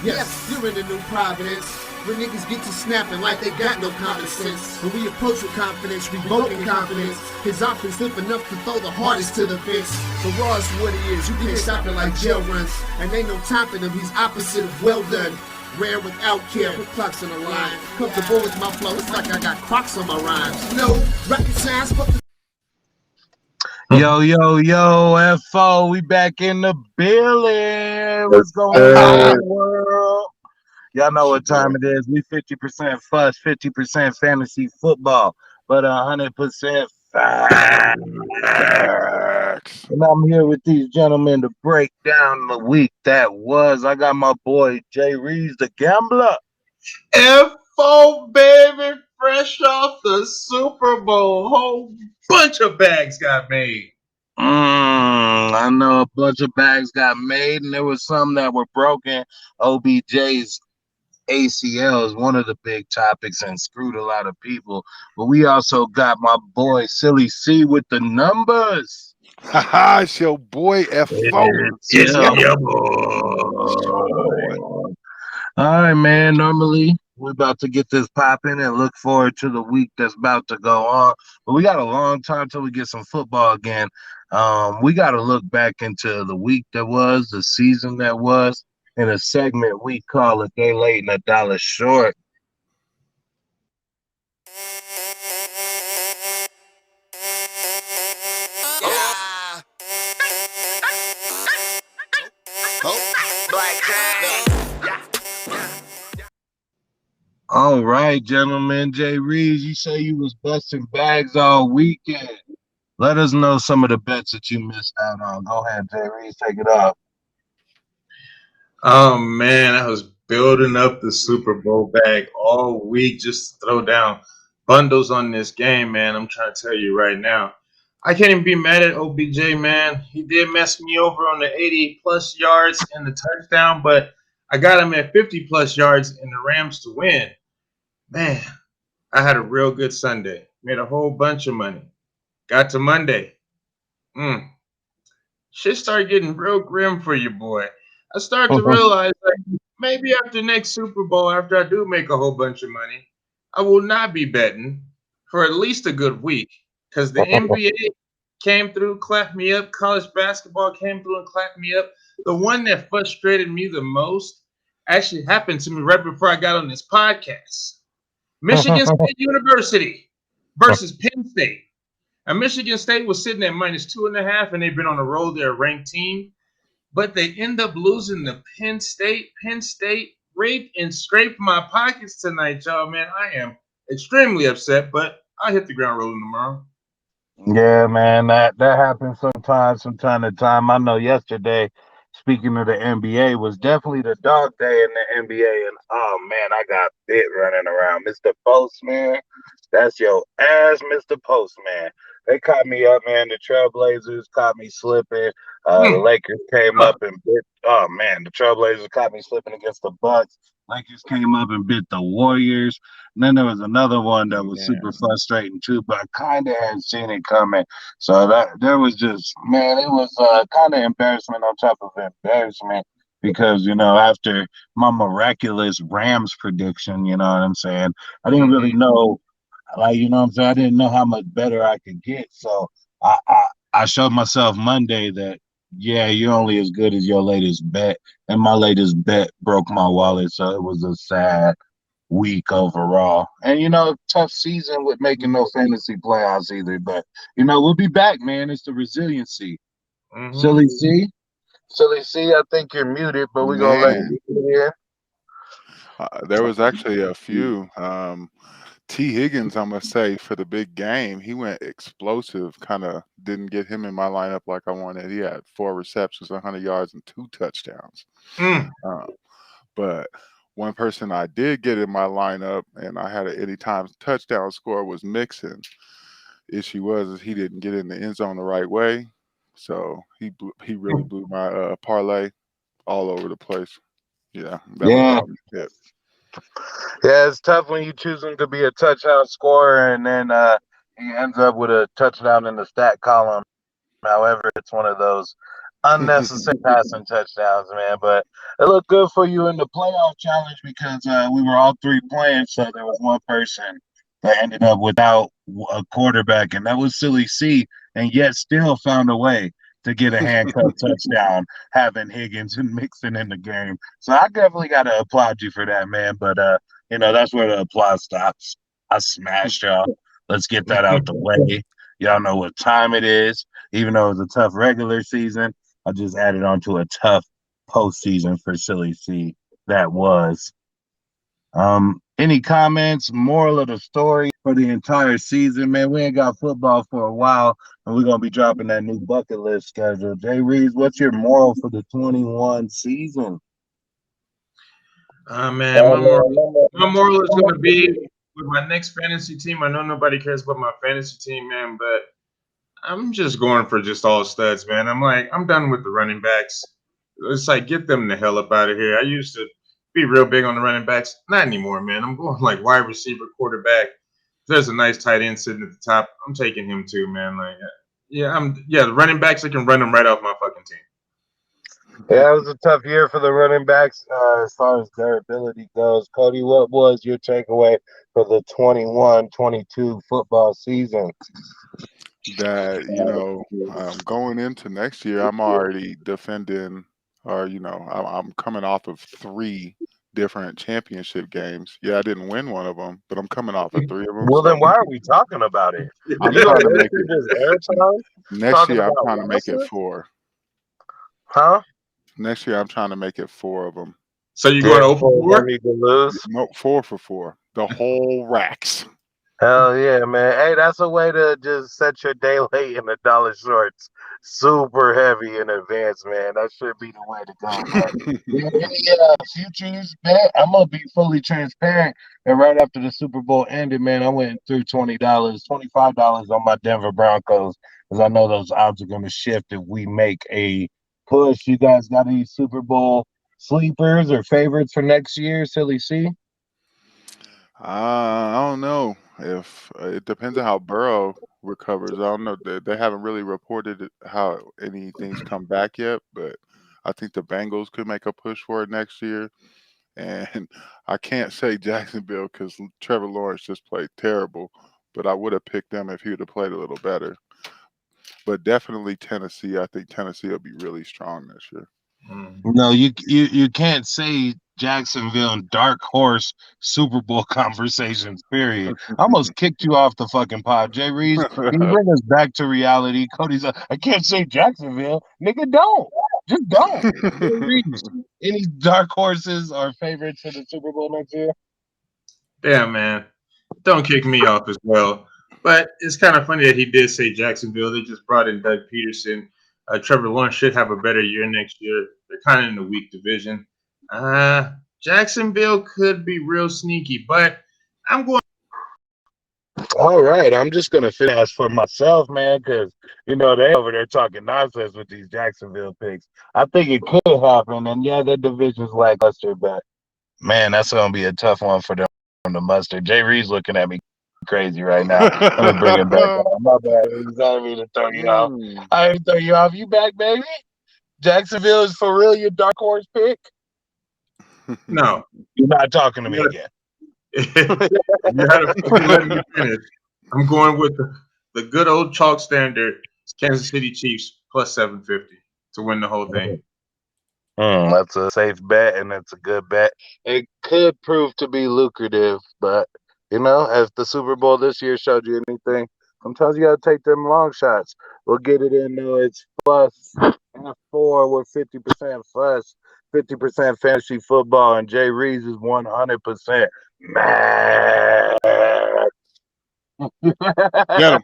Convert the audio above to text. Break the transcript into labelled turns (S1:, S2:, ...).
S1: Yes, you're in the new Providence, where niggas get to snapping like they got no common sense. When we approach with confidence, revoking confidence. His offense slip enough to throw the hardest to the fence. The raw is what he is, you can't stop it like jail runs. And ain't no topping him, he's opposite of well done. Rare without care, put clocks on the line. Comfortable with my flow, it's like I got Crocs on my rhymes. No rocket science, but the
S2: Yo, FO, we back in the building. What's going
S3: Uh,
S2: on, world? Y'all know what time it is. We 50% fuss, 50% fantasy football, but 100% facts.
S3: Facts.
S2: And I'm here with these gentlemen to break down the week that was. I got my boy Jay Reeves, the gambler.
S4: FO baby, fresh off the Super Bowl, whole bunch of bags got made.
S2: I know a bunch of bags got made, and there was some that were broken. OBJ's ACL is one of the big topics and screwed a lot of people. But we also got my boy Silly C with the numbers.
S3: Haha, it's your boy FO.
S4: It's
S2: Yeah.
S4: your
S3: Boy.
S2: All right, man. Normally, we're about to get this popping and look forward to the week that's about to go on. But we got a long time till we get some football again. We got to look back into the week that was, the season that was, in a segment we call A Day Late and a Dollar Short. All right, gentlemen. Jay Reeves, you say you was busting bags all weekend. Let us know some of the bets that you missed out on. Go ahead, Jay Reeves, take it off.
S4: Oh man, I was building up the Super Bowl bag all week just to throw down bundles on this game, man. I'm trying to tell you right now. I can't even be mad at OBJ, man. He did mess me over on the 80 plus yards and the touchdown, but I got him at 50 plus yards and the Rams to win. Man, I had a real good Sunday. Made a whole bunch of money. Got to Monday. Shit started getting real grim for you, boy. I started to realize like maybe after next Super Bowl, after I do make a whole bunch of money, I will not be betting for at least a good week because the NBA came through, clapped me up. College basketball came through and clapped me up. The one that frustrated me the most actually happened to me right before I got on this podcast. Michigan State University versus Penn State. And Michigan State was sitting at -2.5, and they've been on a roll. They're a ranked team, but they end up losing to Penn State. Penn State raped and scraped my pockets tonight, y'all. Man, I am extremely upset, but I'll hit the ground rolling tomorrow.
S2: Yeah, man, that happens sometimes from time to time. I know yesterday, speaking of the NBA, was definitely the dog day in the NBA, and oh man, I got bit running around. Mr. Postman, that's your ass, Mr. Postman. They caught me up, man. The Trailblazers caught me slipping. The
S4: Mm.
S2: Lakers came up and bit. Oh man, the Trailblazers caught me slipping against the Bucks. Lakers came up and bit the Warriors. And then there was another one that was
S3: Yeah.
S2: super frustrating too, but I kind of had seen it coming. So that there was just, man, it was kind of embarrassment on top of embarrassment because after my miraculous Rams prediction, you know what I'm saying, I didn't really know, like, what I'm saying, I didn't know how much better I could get. So I showed myself Monday that yeah, you're only as good as your latest bet, and my latest bet broke my wallet, so it was a sad week overall. And tough season with making no fantasy playoffs either. But we'll be back, man. It's the resiliency.
S4: Mm-hmm.
S2: Silly C, Silly C. I think you're muted, but we're gonna let
S3: Man,
S2: you in
S3: there was actually a few. T. Higgins, I must say, for the big game, he went explosive. Kind of didn't get him in my lineup like I wanted. He had 4 receptions, 100 yards, and 2 touchdowns.
S4: Mm.
S3: Uh, but one person I did get in my lineup, and I had an anytime touchdown score, was Mixon. Issue was is he didn't get in the end zone the right way, so he really blew my parlay all over the place. Yeah, that was
S2: here.
S3: about it.
S2: Yeah, it's tough when you choose him to be a touchdown scorer and then he ends up with a touchdown in the stat column. However, it's one of those unnecessary passing touchdowns, man. But it looked good for you in the playoff challenge because we were all three playing, so there was one person that ended up without a quarterback, and that was Silly C, and yet still found a way to get a handcuff touchdown, having Higgins and Mixon in the game. So I definitely got to applaud you for that, man. But that's where the applause stops. I smashed y'all. Let's get that out the way. Y'all know what time it is. Even though it was a tough regular season, I just added on to a tough postseason for Silly C. That was. Any comments, moral of the story for the entire season, man? We ain't got football for a while, and we're gonna be dropping that new bucket list schedule. Jay Reeves, what's your moral for the 21 season?
S4: Man, my moral is going to be with my next fantasy team. I know nobody cares about my fantasy team, man, but I'm just going for just all studs, man. I'm done with the running backs. It's like, get them the hell up out of here. I used to be real big on the running backs. Not anymore, man. I'm going like wide receiver, quarterback. If there's a nice tight end sitting at the top, I'm taking him too, man. The running backs, I can run them right off my fucking team.
S2: Yeah, it was a tough year for the running backs as far as their ability goes. Cody, what was your takeaway for the 21-22 football season?
S3: That going into next year, I'm already defending, or I'm coming off of 3 different championship games. Yeah, I didn't win one of them, but I'm coming off of 3 of them.
S2: Well,
S3: So
S2: then why are we talking about it?
S3: I'm trying to make it
S2: just airtime.
S3: next year. I'm trying to make it 4.
S2: Huh?
S3: Next year, I'm trying to make it 4 of them.
S4: So you're going to open 4?
S2: Need to lose.
S3: No, 4 for 4. The whole racks.
S2: Hell yeah, man. Hey, that's a way to just set your day late in the dollar shorts. Super heavy in advance, man. That should be the way to go. Any futures bet? I'm gonna be fully transparent. And right after the Super Bowl ended, man, I went through $20, $25 on my Denver Broncos because I know those odds are gonna shift if we make a push. You guys got any Super Bowl sleepers or favorites for next year, Silly C?
S3: I don't know if it depends on how Burrow recovers. I don't know. They haven't really reported how anything's come back yet, but I think the Bengals could make a push for it next year. And I can't say Jacksonville because Trevor Lawrence just played terrible, but I would have picked them if he would have played a little better. But definitely Tennessee. I think Tennessee will be really strong this year.
S2: No, you can't say Jacksonville and dark horse Super Bowl conversations, period. I almost kicked you off the fucking pod. Jay Reeves, can you bring us back to reality? Cody's like, I can't say Jacksonville. Nigga, don't. Just don't. Jay Reeves, any dark horses or favorites for the Super Bowl next year?
S4: Damn, man. Don't kick me off as well. But it's kind of funny that he did say Jacksonville. They just brought in Doug Peterson. Trevor Lawrence should have a better year next year. They're kind of in a weak division. Jacksonville could be real sneaky, but I'm going.
S2: All right, I'm just gonna finish for myself, man, because they over there talking nonsense with these Jacksonville picks. I think it could happen, and yeah, the division's lackluster, but man, that's gonna be a tough one for them to muster. Jay Reed's looking at me crazy right now. Let me bring him back on. My bad, Reeves. I didn't mean to throw you off. I didn't throw you off. You back, baby? Jacksonville is for real your dark horse pick?
S4: No,
S2: you're not talking to me again.
S4: You had to fucking let me finish. I'm going with the good old chalk standard Kansas City Chiefs plus 750 to win the whole thing.
S2: That's a safe bet, and it's a good bet. It could prove to be lucrative, but if the Super Bowl this year showed you anything, sometimes you got to take them long shots. We'll get it in, though. It's plus F4. We're 50% fuss, 50% fantasy football, and Jay Reeves is 100% mad.
S3: Get him.